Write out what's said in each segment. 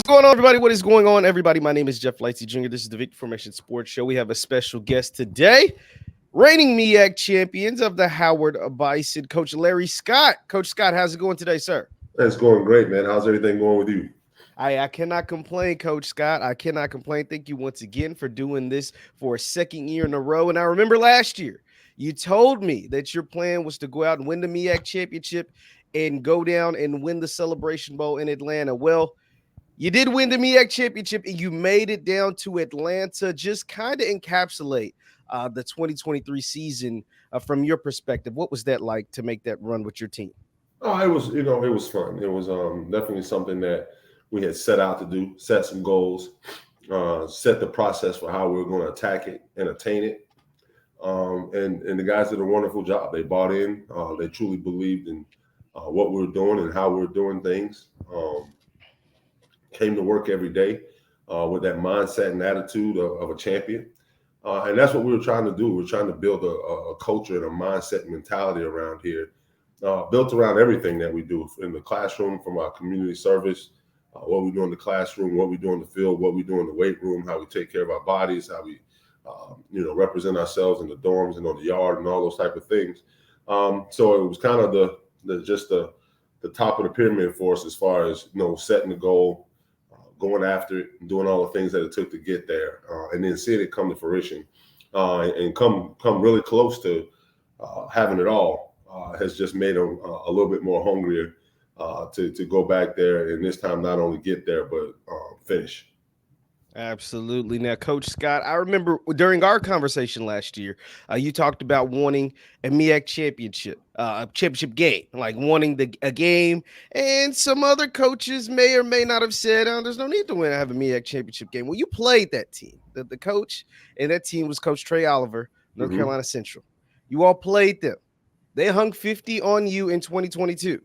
going on, everybody? What is going on, everybody? My name is JeffLightsyJr. This is the Victory Formation Sports Show. We have a special guest today, reigning MEAC champions of the Howard Bison, Coach Larry Scott. Coach Scott, how's it going today, sir? It's going great, man. How's everything going with you? I cannot complain, Coach Scott. I cannot complain. Thank you once again for doing this for a second year in a row. And I remember last year, you told me that your plan was to go out and win the MEAC championship and go down and win the Celebration Bowl in Atlanta. Well, you did win the MEAC championship and you made it down to Atlanta. Just kind of encapsulate the 2023 season from your perspective. What was that like to make that run with your team? Oh, it was fun. It was definitely something that we had set out to do, set some goals, set the process for how we were going to attack it and attain it. And the guys did a wonderful job. They bought in. They truly believed in what we were doing and how we were doing things. Came to work every day with that mindset and attitude of a champion. And that's what we were trying to do. We were trying to build a culture and a mindset and mentality around here, built around everything that we do in the classroom, from our community service, what we do in the classroom, what we do in the field, what we do in the weight room, how we take care of our bodies, how we represent ourselves in the dorms and on the yard and all those type of things. So it was kind of the top of the pyramid for us as far as setting the goal, going after it, and doing all the things that it took to get there, and then seeing it come to fruition and come really close to having it all has just made them a little bit more hungrier to go back there and this time not only get there but finish. Absolutely. Now, Coach Scott, I remember during our conversation last year, you talked about wanting a MEAC championship game, like wanting a game. And some other coaches may or may not have said, there's no need to have a MEAC championship game. Well, you played that team. The coach and that team was Coach Trey Oliver, North Carolina Central. You all played them. They hung 50 on you in 2022.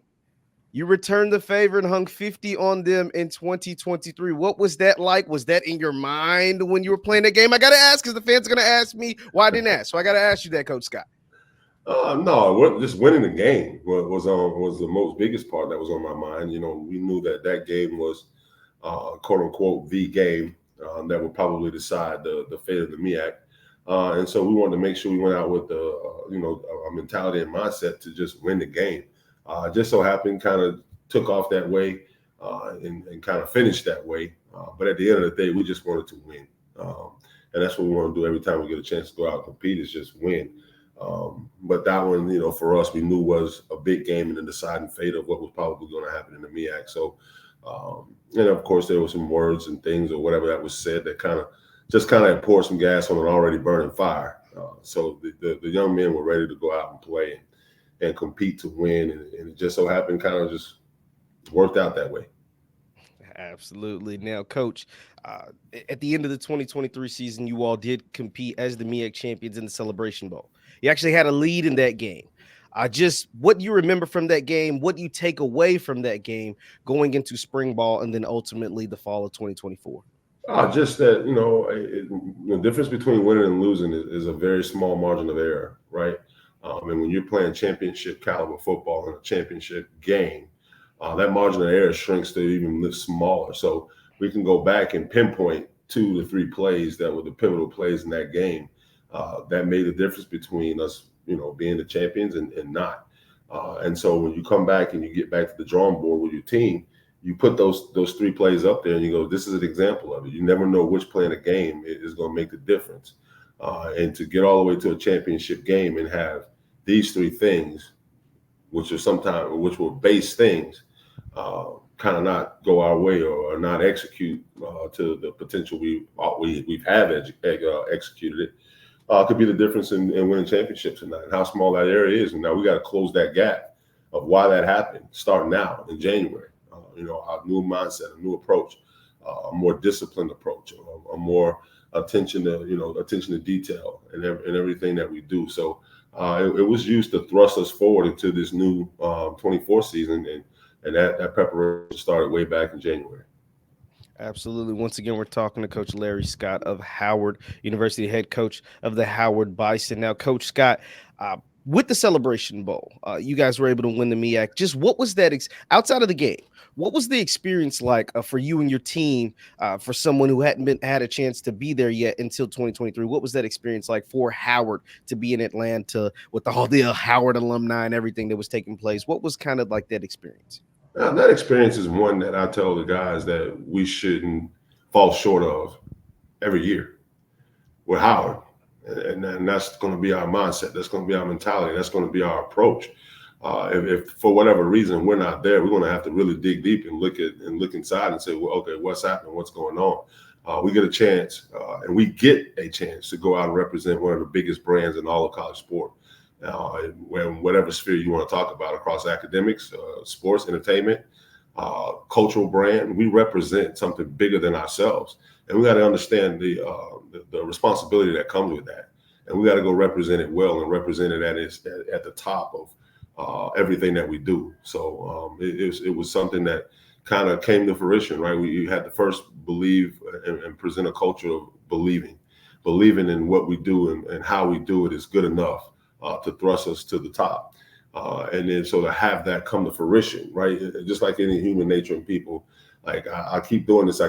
You returned the favor and hung 50 on them in 2023. What was that like? Was that in your mind when you were playing that game? I got to ask because the fans are going to ask me why I didn't ask. So I got to ask you that, Coach Scott. No, just winning the game was the most biggest part that was on my mind. We knew that game was, quote unquote, the game that would probably decide the fate of the MEAC. And so we wanted to make sure we went out with a mentality and mindset to just win the game. Just so happened, kind of took off that way and kind of finished that way. But at the end of the day, we just wanted to win. And that's what we want to do every time we get a chance to go out and compete, is just win. But that one, for us, we knew was a big game and the deciding fate of what was probably going to happen in the MEAC. So, and of course, there were some words and things or whatever that was said that kind of poured some gas on an already burning fire. So the young men were ready to go out and play and compete to win, and it just so happened kind of just worked out that way. Absolutely. Now, Coach, at the end of the 2023 season, you all did compete as the MEAC champions in the Celebration Bowl. You actually had a lead in that game. Just what you remember from that game, what you take away from that game going into spring ball and then ultimately the fall of 2024? Just that, the difference between winning and losing is a very small margin of error, right? And when you're playing championship caliber football in a championship game, that margin of error shrinks to even smaller. So we can go back and pinpoint 2 to 3 plays that were the pivotal plays in that game that made the difference between us, being the champions and not. And so when you come back and you get back to the drawing board with your team, you put those 3 plays up there and you go, this is an example of it. You never know which play in a game is going to make the difference. And to get all the way to a championship game and have these 3 things, which were base things, kind of not go our way or not execute to the potential we've executed it, could be the difference in winning championships tonight, and how small that area is. And now we got to close that gap of why that happened, starting now in January. Our new mindset, a new approach, a more disciplined approach, a more attention to detail and everything that we do. So it was used to thrust us forward into this new 24 season, and that preparation started way back in January. Absolutely. Once again, we're talking to Coach Larry Scott of Howard University, head coach of the Howard Bison. Now, Coach Scott, with the Celebration Bowl, you guys were able to win the MEAC. Just what was that outside of the game? What was the experience like for you and your team? For someone who hadn't been had a chance to be there yet until 2023, what was that experience like for Howard to be in Atlanta with all the Howard alumni and everything that was taking place? What was kind of like that experience? That experience is one that I tell the guys that we shouldn't fall short of every year with Howard. And that's going to be our mindset. That's going to be our mentality. That's going to be our approach. If for whatever reason we're not there, we're going to have to really dig deep and look inside and say, well, okay, what's happening? What's going on? We get a chance, and we get a chance to go out and represent one of the biggest brands in all of college sport. In whatever sphere you want to talk about, across academics, sports, entertainment, cultural brand, we represent something bigger than ourselves, and we got to understand the responsibility that comes with that, and we got to go represent it well and represent it at the top of everything that we do. So it was something that kind of came to fruition, right? We had to first believe and present a culture of believing in what we do and how we do it is good enough to thrust us to the top. And then so to have that come to fruition, right? Just like any human nature in people, like I keep doing this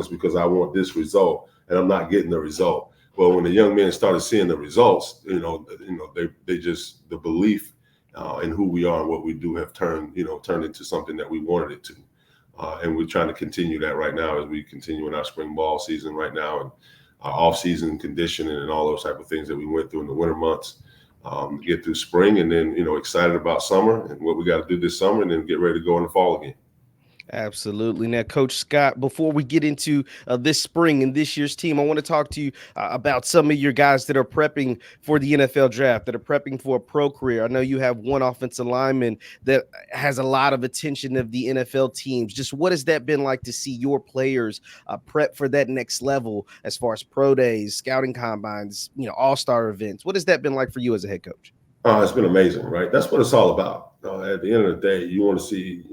because I want this result, and I'm not getting the result. Well, when the young men started seeing the results, they just, the belief in who we are and what we do have turned into something that we wanted it to. And we're trying to continue that right now as we continue in our spring ball season right now, and our off-season conditioning and all those type of things that we went through in the winter months. Get through spring, and then excited about summer and what we got to do this summer, and then get ready to go in the fall again. Absolutely. Now, Coach Scott, before we get into this spring and this year's team, I want to talk to you about some of your guys that are prepping for the NFL draft, that are prepping for a pro career. I know you have one offensive lineman that has a lot of attention of the NFL teams. Just what has that been like to see your players prep for that next level as far as pro days, scouting combines, all-star events? What has that been like for you as a head coach? It's been amazing, right? That's what it's all about. At the end of the day, you want to see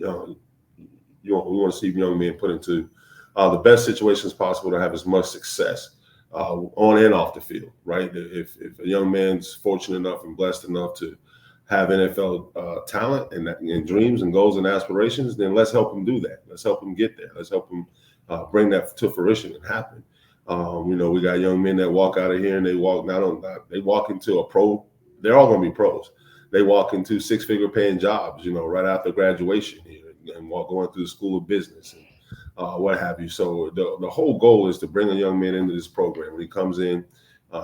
we want to see young men put into the best situations possible to have as much success on and off the field, right? If a young man's fortunate enough and blessed enough to have NFL talent and dreams and goals and aspirations, then let's help him do that. Let's help him get there. Let's help him bring that to fruition and happen. We got young men that walk out of here and they walk into a pro. They're all going to be pros. They walk into six-figure paying jobs, right after graduation here, and going through the school of business and what have you. So the whole goal is to bring a young man into this program when he comes in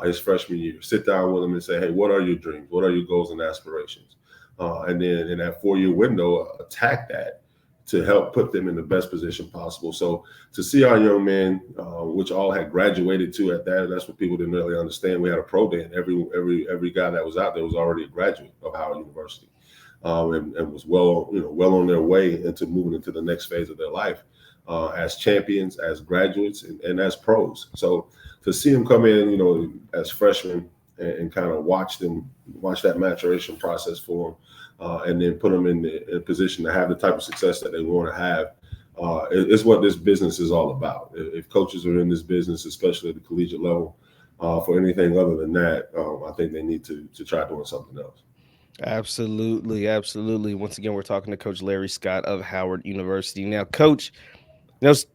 his freshman year. Sit down with him and say, hey, what are your dreams? What are your goals and aspirations? And then in that 4-year window, attack that to help put them in the best position possible. So to see our young men, which all had graduated to at that's what people didn't really understand. We had a pro day, and every guy that was out there was already a graduate of Howard University. And was well on their way into moving into the next phase of their life as champions, as graduates, and as pros. So to see them come in, as freshmen and kind of watch that maturation process for them, and then put them in a position to have the type of success that they want to have, it's what this business is all about. If coaches are in this business, especially at the collegiate level, for anything other than that, I think they need to try doing something else. Absolutely. Absolutely. Once again, we're talking to Coach Larry Scott of Howard University. Now, Coach,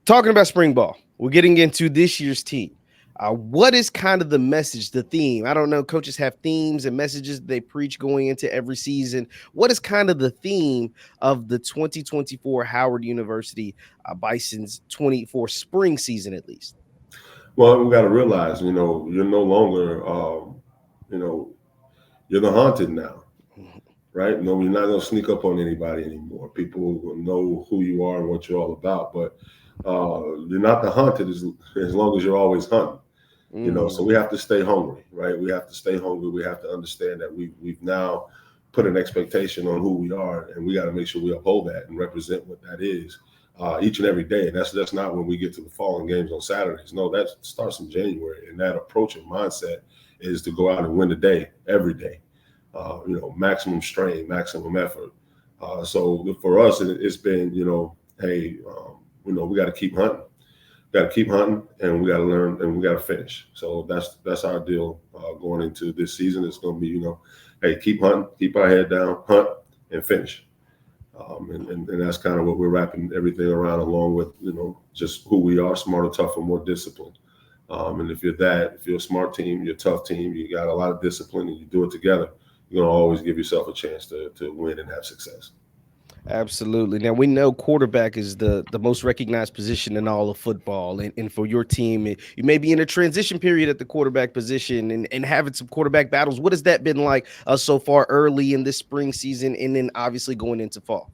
talking about spring ball, we're getting into this year's team. What is kind of the message, the theme? I don't know. Coaches have themes and messages they preach going into every season. What is kind of the theme of the 2024 Howard University Bison's 24 spring season, at least? Well, we got to realize, you're no longer, you're the haunted now. Right? No, you're not going to sneak up on anybody anymore. People will know who you are and what you're all about, but you're not the hunted as long as you're always hunting. So we have to stay hungry, right? We have to stay hungry. We have to understand that we've now put an expectation on who we are, and we got to make sure we uphold that and represent what that is each and every day. And that's not when we get to the fall games on Saturdays. No, that starts in January, and that approach and mindset is to go out and win the day every day. Maximum strain, maximum effort. So for us, it's been, hey, we got to keep hunting. got to keep hunting, and we got to learn, and we got to finish. So that's our deal going into this season. It's going to be, hey, keep hunting, keep our head down, hunt, and finish. And that's kind of what we're wrapping everything around, along with just who we are: smarter, tougher, more disciplined. And if you're a smart team, you're a tough team, you got a lot of discipline, and you do it together, you're gonna always give yourself a chance to win and have success. Absolutely. Now we know quarterback is the most recognized position in all of football, and for your team, you may be in a transition period at the quarterback position and having some quarterback battles. What has that been like so far early in this spring season, and then obviously going into fall?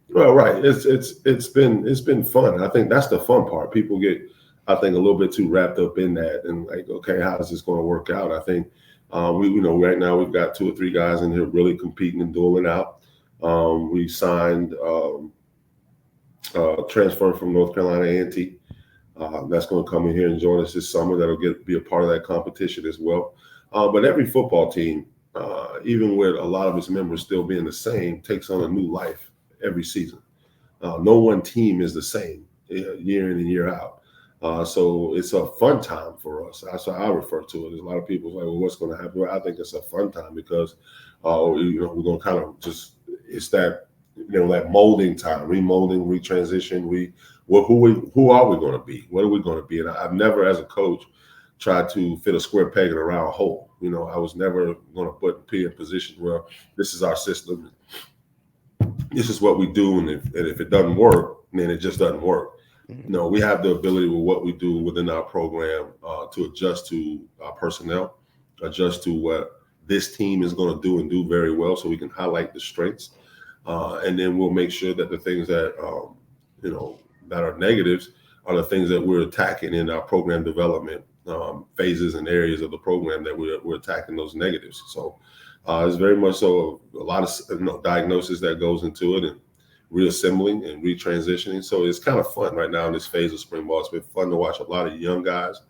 Well, right. It's been fun. I think that's the fun part. People get, I think, a little bit too wrapped up in that and like, okay, how is this going to work out? I think right now we've got 2 or 3 guys in here really competing and dueling out. We signed transfer from North Carolina A&T. That's going to come in here and join us this summer. That'll be a part of that competition as well. But every football team, even with a lot of its members still being the same, takes on a new life every season. No one team is the same year in and year out. So it's a fun time for us. That's how I refer to it. There's a lot of people like, well, what's going to happen? Well, I think it's a fun time because, we're going to kind of it's that, that molding time, remolding, retransition. Who are we going to be? What are we going to be? And I've never, as a coach, tried to fit a square peg in a round hole. I was never going to put P in a position where this is our system. This is what we do, and if it doesn't work, then it just doesn't work. No, we have the ability with what we do within our program to adjust to our personnel, adjust to what this team is going to do and do very well, so we can highlight the strengths, and then we'll make sure that the things that that are negatives are the things that we're attacking in our program development phases and areas of the program that we're attacking those negatives. So it's very much so a lot of diagnosis that goes into it, and reassembling and retransitioning. So it's kind of fun right now in this phase of spring ball. It's been fun to watch a lot of young guys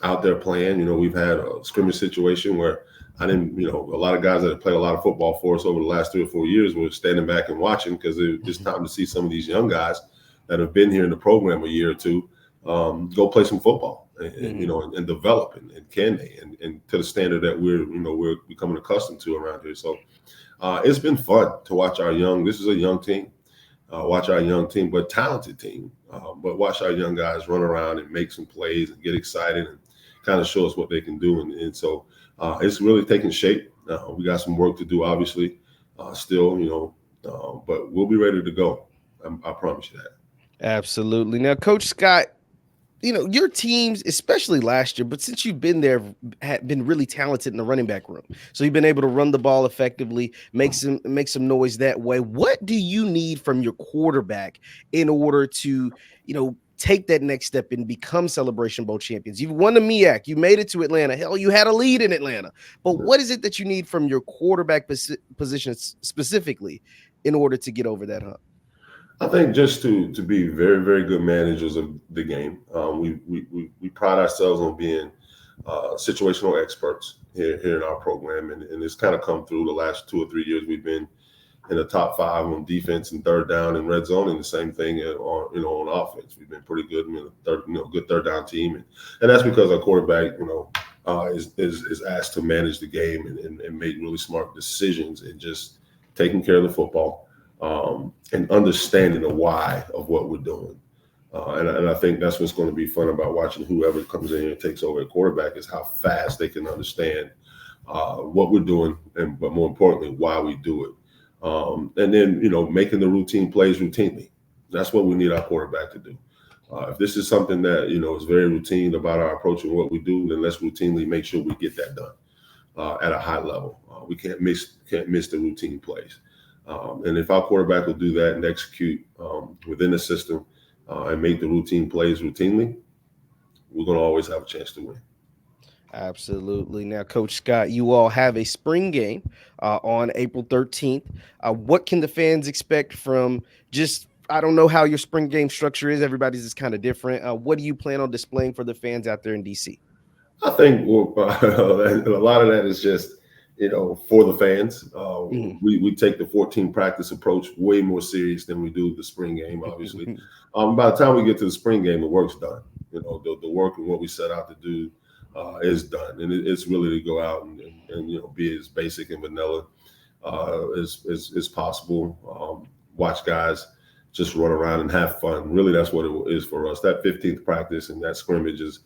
out there playing. We've had a scrimmage situation where a lot of guys that have played a lot of football for us over the last 3 or 4 years were standing back and watching because it's time to see some of these young guys that have been here in the program a year or two go play some football and develop and can they and to the standard that we're becoming accustomed to around here. So it's been fun to watch this is a young team, but talented team, but watch our young guys run around and make some plays and get excited and kind of show us what they can do. And so it's really taking shape. We got some work to do, obviously, still, but we'll be ready to go. I promise you that. Absolutely. Now, Coach Scott, your teams, especially last year, but since you've been there, have been really talented in the running back room. So you've been able to run the ball effectively, make some noise that way. What do you need from your quarterback in order to, take that next step and become Celebration Bowl champions? You've won the MEAC. You made it to Atlanta. Hell, you had a lead in Atlanta. But what is it that you need from your quarterback position specifically in order to get over that hump? I think just to be very, very good managers of the game. We pride ourselves on being situational experts here in our program, and it's kind of come through the last 2 or 3 years. We've been in the top 5 on defense and third down and red zone, and the same thing on offense. We've been pretty good, good third down team, and that's because our quarterback is asked to manage the game and make really smart decisions and just taking care of the football. And understanding the why of what we're doing. And I think that's what's going to be fun about watching whoever comes in here and takes over at quarterback is how fast they can understand what we're doing, but more importantly, why we do it. And then, making the routine plays routinely. That's what we need our quarterback to do. If this is something that, is very routine about our approach and what we do, then let's routinely make sure we get that done at a high level. We can't miss the routine plays. And if our quarterback will do that and execute within the system and make the routine plays routinely, we're going to always have a chance to win. Absolutely. Now, Coach Scott, you all have a spring game on April 13th. What can the fans expect from I don't know how your spring game structure is. Everybody's is kind of different. What do you plan on displaying for the fans out there in D.C.? I think a lot of that is just, for the fans. Mhm. We take the 14 practice approach way more serious than we do the spring game, obviously. By the time we get to the spring game, the work's done. The work and what we set out to do is done. And it's really to go out and be as basic and vanilla as possible. Watch guys just run around and have fun. Really, that's what it is for us. That 15th practice and that scrimmage is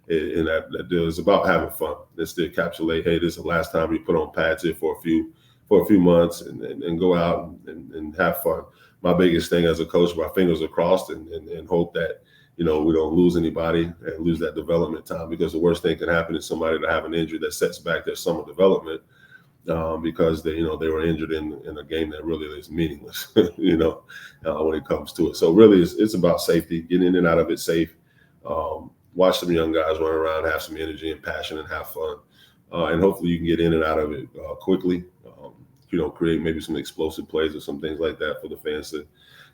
and that deal is about having fun. It's to encapsulate, hey, this is the last time we put on pads here for a few months and go out and have fun. My biggest thing as a coach, my fingers are crossed and hope that we don't lose anybody and lose that development time, because the worst thing can happen is somebody to have an injury that sets back their summer development because they were injured in a game that really is meaningless, when it comes to it. So really, it's about safety, getting in and out of it safe. Watch some young guys run around, have some energy and passion, and have fun. And hopefully you can get in and out of it quickly. Create maybe some explosive plays or some things like that for the fans to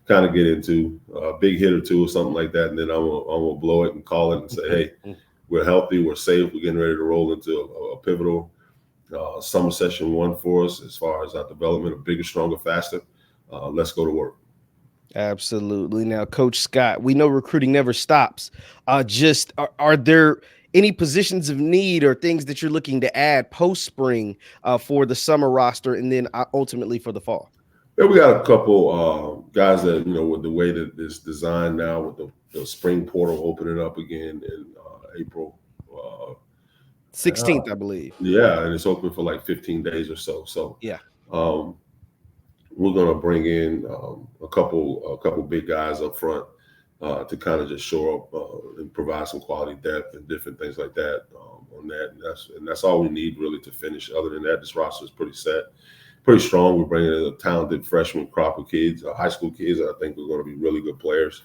kind of get into. A big hit or two or something like that, and then I'm gonna blow it and call it and say, hey, we're healthy, we're safe, we're getting ready to roll into a pivotal summer session 1 for us as far as our development of bigger, stronger, faster. Let's go to work. Absolutely. Now, Coach Scott, we know recruiting never stops. Just are there any positions of need or things that you're looking to add post spring for the summer roster, and then ultimately for the fall? Yeah, we got a couple guys that with the way that it's designed now, with the spring portal opening up again in April. 16th, I believe. Yeah, and it's open for like 15 days or so. So Yeah. um, we're gonna bring in a couple big guys up front to kind of just show up and provide some quality depth and different things like that on that. And that's all we need really to finish. Other than that, this roster is pretty set, pretty strong. We're bringing in a talented freshman crop of kids, high school kids that I think are going to be really good players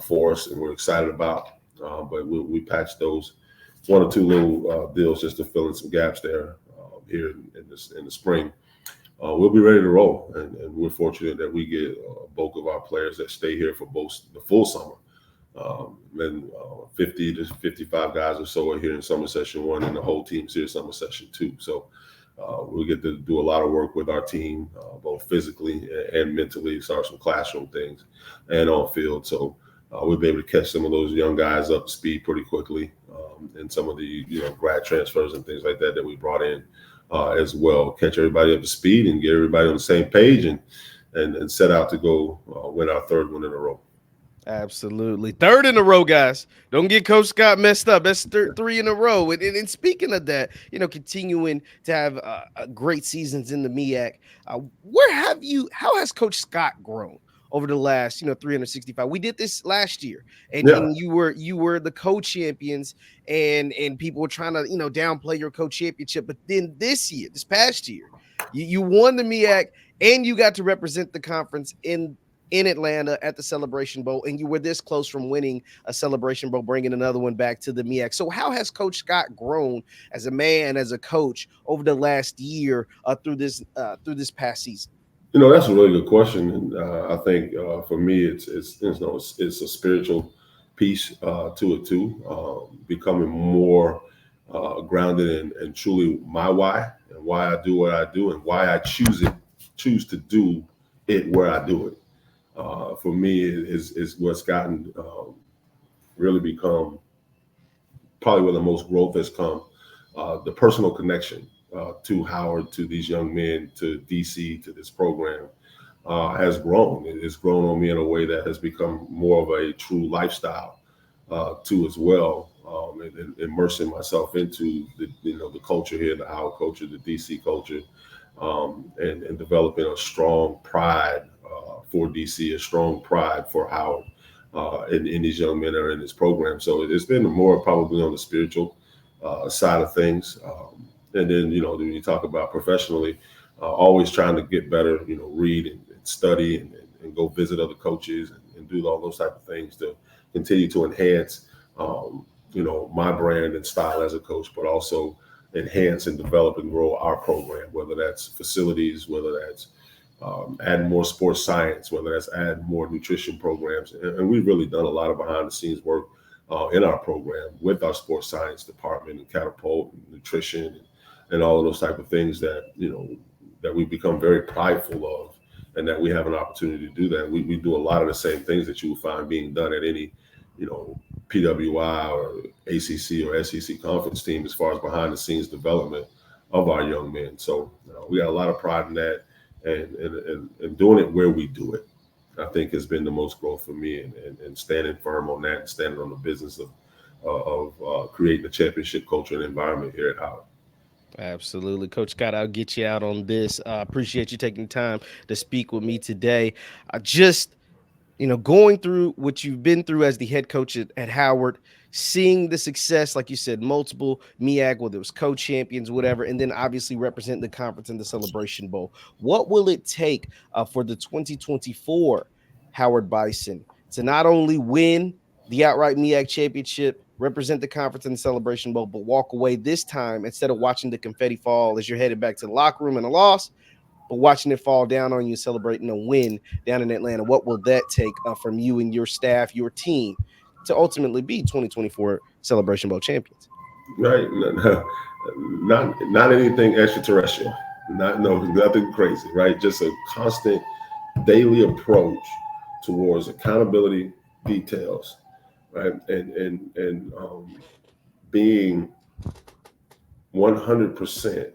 for us, and we're excited about. But we patched those 1 or 2 little deals just to fill in some gaps there here in the spring. We'll be ready to roll, and we're fortunate that we get a bulk of our players that stay here for both the full summer. Then 50 to 55 guys or so are here in summer session 1, and the whole team's here summer session 2. So we'll get to do a lot of work with our team, both physically and mentally, start some classroom things and on field. So we'll be able to catch some of those young guys up to speed pretty quickly, and some of the grad transfers and things like that we brought in as well. Catch everybody up to speed and get everybody on the same page and set out to go win our 3rd one in a row. Absolutely. 3rd in a row, guys. Don't get Coach Scott messed up. That's 3 in a row. And speaking of that, continuing to have great seasons in the MEAC, how has Coach Scott grown over the last, 365? We did this last year, and you were the co-champions, and people were trying to, downplay your co-championship. But then this past year, you won the MEAC, and you got to represent the conference in Atlanta at the Celebration Bowl, and you were this close from winning a Celebration Bowl, bringing another one back to the MEAC. So how has Coach Scott grown as a man, as a coach over the last year through this past season? That's a really good question, and I think for me, it's a spiritual piece to it too, becoming more grounded and truly my why, and why I do what I do, and why I choose to do it where I do it. For me, is what's gotten really become probably where the most growth has come. The personal connection to Howard, to these young men, to DC, to this program has grown. It's grown on me in a way that has become more of a true lifestyle too as well. And immersing myself into the culture here, the Howard culture, the DC culture, and developing a strong pride for DC, a strong pride for Howard, in these young men that are in this program. So it's been more probably on the spiritual side of things. And then, when you talk about professionally, always trying to get better, read and study and go visit other coaches and do all those type of things to continue to enhance, my brand and style as a coach, but also enhance and develop and grow our program, whether that's facilities, whether that's adding more sports science, whether that's adding more nutrition programs. And we've really done a lot of behind the scenes work in our program with our sports science department and catapult and nutrition and all of those type of things that that we become very prideful of, and that we have an opportunity to do that. We do a lot of the same things that you will find being done at any PWI or ACC or SEC conference team as far as behind the scenes development of our young men. So we got a lot of pride in that, and doing it where we do it, I think has been the most growth for me, and standing firm on that, and standing on the business of creating a championship culture and environment here at Howard. Absolutely. Coach Scott, I'll get you out on this. I appreciate you taking the time to speak with me today. I just going through what you've been through as the head coach at Howard, seeing the success, like you said, multiple MEAC, whether it was co-champions, whatever, and then obviously represent the conference in the Celebration Bowl. What will it take for the 2024 Howard Bison to not only win the outright MEAC championship, represent the conference in the Celebration Bowl, but walk away this time instead of watching the confetti fall as you're headed back to the locker room in a loss, but watching it fall down on you, celebrating a win down in Atlanta? What will that take from you and your staff, your team, to ultimately be 2024 Celebration Bowl champions? Right, not anything extraterrestrial, nothing crazy, right? Just a constant daily approach towards accountability, details, right, and being 100%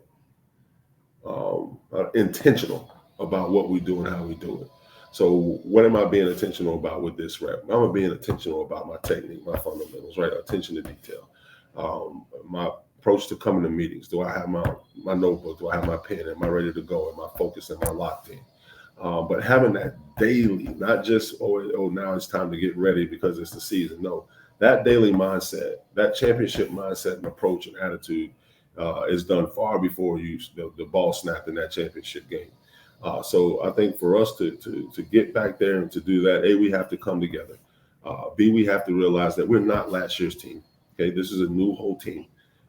intentional about what we do and how we do it. So what am I being intentional about with this rep? I'm being intentional about my technique, my fundamentals, right? Attention to detail. My approach to coming to meetings. Do I have my notebook? Do I have my pen? Am I ready to go? Am I focused? Am I locked in? But having that daily, not just, now it's time to get ready because it's the season. No, that daily mindset, that championship mindset and approach and attitude is done far before the ball snapped in that championship game. So I think for us to get back there and to do that, A, we have to come together. B, we have to realize that we're not last year's team. Okay, this is a new whole team,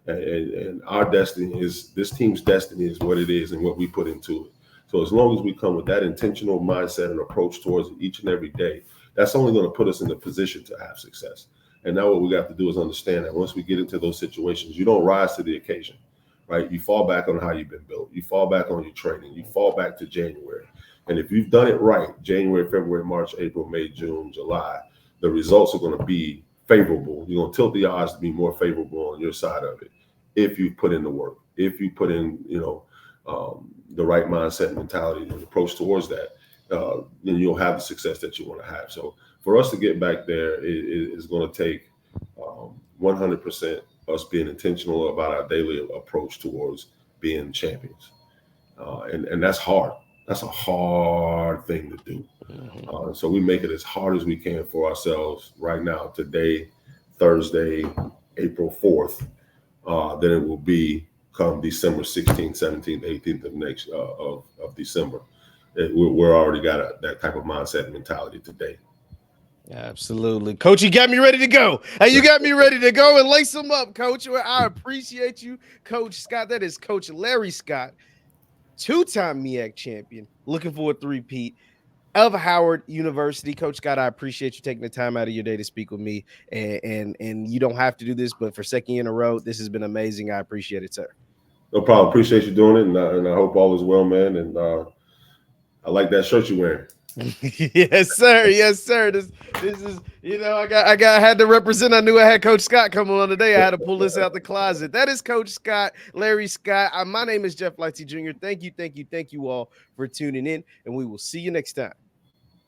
and our destiny is, this team's destiny is what it is and what we put into it. So as long as we come with that intentional mindset and approach towards it each and every day, that's only going to put us in the position to have success. And now what we got to do is understand that once we get into those situations, you don't rise to the occasion, right? You fall back on how you've been built. You fall back on your training. You fall back to January. And if you've done it right, January, February, March, April, May, June, July, the results are going to be favorable. You're going to tilt the odds to be more favorable on your side of it if you put in the work, if you put in, the right mindset and mentality and approach towards that, then you'll have the success that you want to have. So for us to get back there is going to take 100% us being intentional about our daily approach towards being champions. And that's hard. That's a hard thing to do. So we make it as hard as we can for ourselves right now, today, Thursday, April 4th, than it will be come December 16th, 17th, 18th of December. We're already got that type of mindset and mentality today. Absolutely. Coach, you got me ready to go. Hey, you got me ready to go and lace them up, Coach. I appreciate you, Coach Scott. That is Coach Larry Scott, two-time MEAC champion, looking for a three-peat of Howard University. Coach Scott, I appreciate you taking the time out of your day to speak with me. And you don't have to do this, but for second year in a row, this has been amazing. I appreciate it, sir. No problem. Appreciate you doing it, and I hope all is well, man. And I like that shirt you're wearing. Yes, sir. Yes, sir. This is, I had to represent. I knew I had Coach Scott coming on today. I had to pull this out the closet. That is Coach Scott, Larry Scott. My name is Jeff Lightsy Jr. Thank you all for tuning in, and we will see you next time.